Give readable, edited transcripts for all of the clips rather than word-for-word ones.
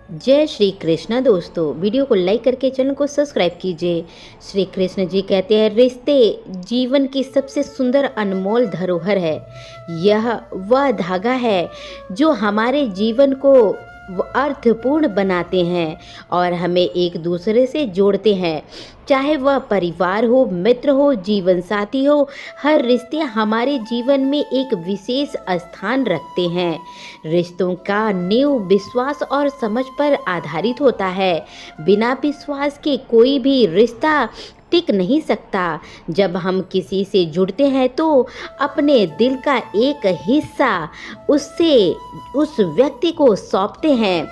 जय श्री कृष्ण दोस्तों, वीडियो को लाइक करके चैनल को सब्सक्राइब कीजिए। श्री कृष्ण जी कहते हैं, रिश्ते जीवन की सबसे सुंदर अनमोल धरोहर है। यह वह धागा है जो हमारे जीवन को अर्थपूर्ण बनाते हैं और हमें एक दूसरे से जोड़ते हैं। चाहे वह परिवार हो, मित्र हो, जीवन साथी हो, हर रिश्ते हमारे जीवन में एक विशेष स्थान रखते हैं। रिश्तों का नींव विश्वास और समझ पर आधारित होता है। बिना विश्वास के कोई भी रिश्ता टिक नहीं सकता। जब हम किसी से जुड़ते हैं तो अपने दिल का एक हिस्सा उस व्यक्ति को सौंपते हैं।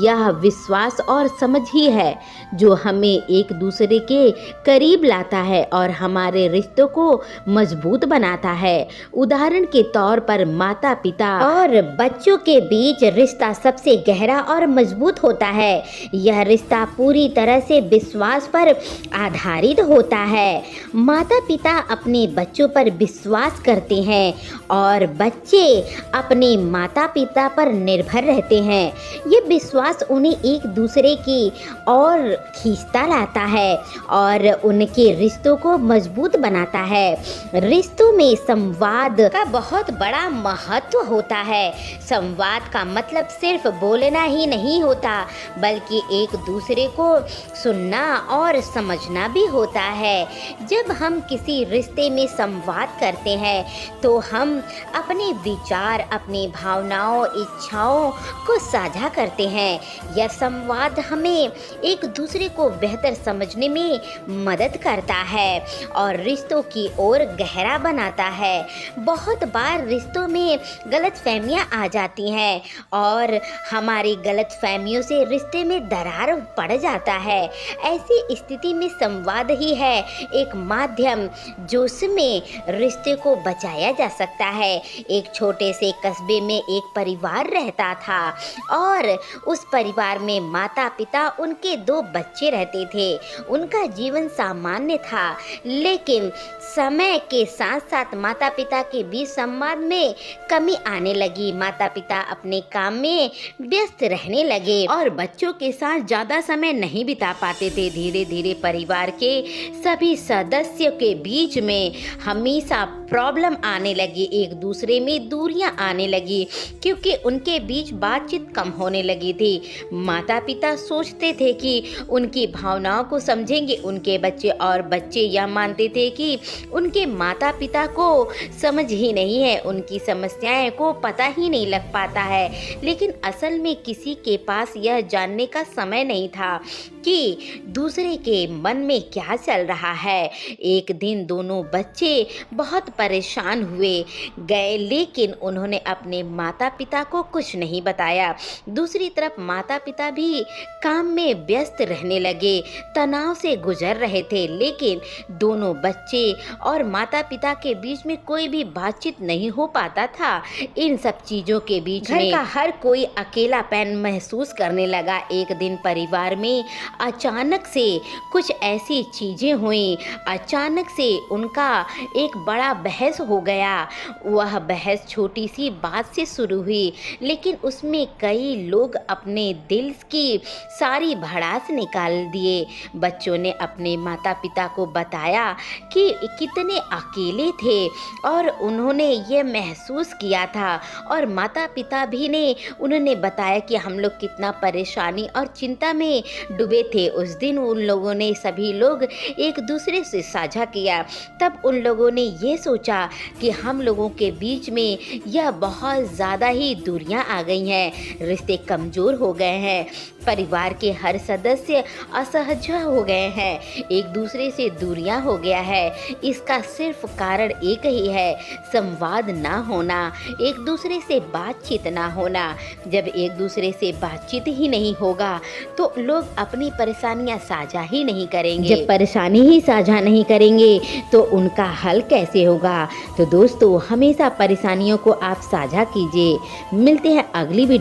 यह विश्वास और समझ ही है जो हमें एक दूसरे के करीब लाता है और हमारे रिश्तों को मजबूत बनाता है। उदाहरण के तौर पर माता पिता और बच्चों के बीच रिश्ता सबसे गहरा और मजबूत होता है। यह रिश्ता पूरी तरह से विश्वास पर आधारित होता है। माता पिता अपने बच्चों पर विश्वास करते हैं और बच्चे अपने माता पिता पर निर्भर रहते हैं। ये विश्वास उन्हें एक दूसरे की ओर खींचता लाता है और उनके रिश्तों को मजबूत बनाता है। रिश्तों में संवाद का बहुत बड़ा महत्व होता है। संवाद का मतलब सिर्फ बोलना ही नहीं होता, बल्कि एक दूसरे को सुनना और समझना भी होता है। जब हम किसी रिश्ते में संवाद करते हैं तो हम अपने विचार, अपनी भावनाओं, इच्छाओं को साझा करते हैं। यह संवाद हमें एक दूसरे को बेहतर समझने में मदद करता है और रिश्तों की ओर गहरा बनाता है। बहुत बार रिश्तों में गलतफहमियां आ जाती हैं और हमारी गलतफहमियों से रिश्ते में दरार पड़ जाता है। ऐसी स्थिति में संवाद ही है एक माध्यम जिसमें रिश्ते को बचाया जा सकता है। एक छोटे से कस्बे में एक परिवार रहता था और उस परिवार में माता पिता, उनके 2 बच्चे रहते थे। उनका जीवन सामान्य था, लेकिन समय के साथ साथ माता पिता के बीच संवाद में कमी आने लगी। माता पिता अपने काम में व्यस्त रहने लगे और बच्चों के साथ ज़्यादा समय नहीं बिता पाते थे। धीरे धीरे परिवार के सभी सदस्यों के बीच में हमेशा प्रॉब्लम आने लगी, एक दूसरे में दूरियां आने लगी क्योंकि उनके बीच बातचीत कम होने लगी थी। माता पिता सोचते थे कि उनकी भावनाओं को समझेंगे उनके बच्चे, और बच्चे यह मानते थे कि उनके माता पिता को समझ ही नहीं है, उनकी समस्याएं को पता ही नहीं लग पाता है। लेकिन असल में किसी के पास यह जानने का समय नहीं था कि दूसरे के मन में क्या चल रहा है। एक दिन दोनों बच्चे बहुत परेशान हुए गए, लेकिन उन्होंने अपने माता पिता को कुछ नहीं बताया। दूसरी तरफ माता पिता भी काम में व्यस्त रहने लगे, तनाव से गुजर रहे थे, लेकिन दोनों बच्चे और माता पिता के बीच में कोई भी बातचीत नहीं हो पाता था। इन सब चीज़ों के बीच में घर का हर कोई अकेलापन महसूस करने लगा। एक दिन परिवार में अचानक से कुछ ऐसी चीज़ें हुई, अचानक से उनका एक बड़ा बहस हो गया। वह बहस छोटी सी बात से शुरू हुई, लेकिन उसमें कई लोग अपने दिल की सारी भड़ास निकाल दिए। बच्चों ने अपने माता पिता को बताया कि कितने अकेले थे और उन्होंने ये महसूस किया था, और माता पिता भी उन्होंने बताया कि हम लोग कितना परेशानी और चिंता में डूबे थे। उस दिन उन लोगों ने, सभी लोग एक दूसरे से साझा किया। तब उन लोगों ने ये सोचा कि हम लोगों के बीच में यह बहुत ज़्यादा ही दूरियां आ गई हैं, रिश्ते कमज़ोर हो गए हैं, परिवार के हर सदस्य असहज हो गए हैं, एक दूसरे से दूरियां हो गया है। इसका सिर्फ कारण एक ही है, संवाद ना होना, एक दूसरे से बातचीत ना होना। जब एक दूसरे से बातचीत ही नहीं होगा तो लोग अपनी परेशानियां साझा ही नहीं करेंगे। जब परेशानी ही साझा नहीं करेंगे तो उनका हल कैसे होगा। तो दोस्तों, हमेशा परेशानियों को आप साझा कीजिए। मिलते हैं अगली वीडियो।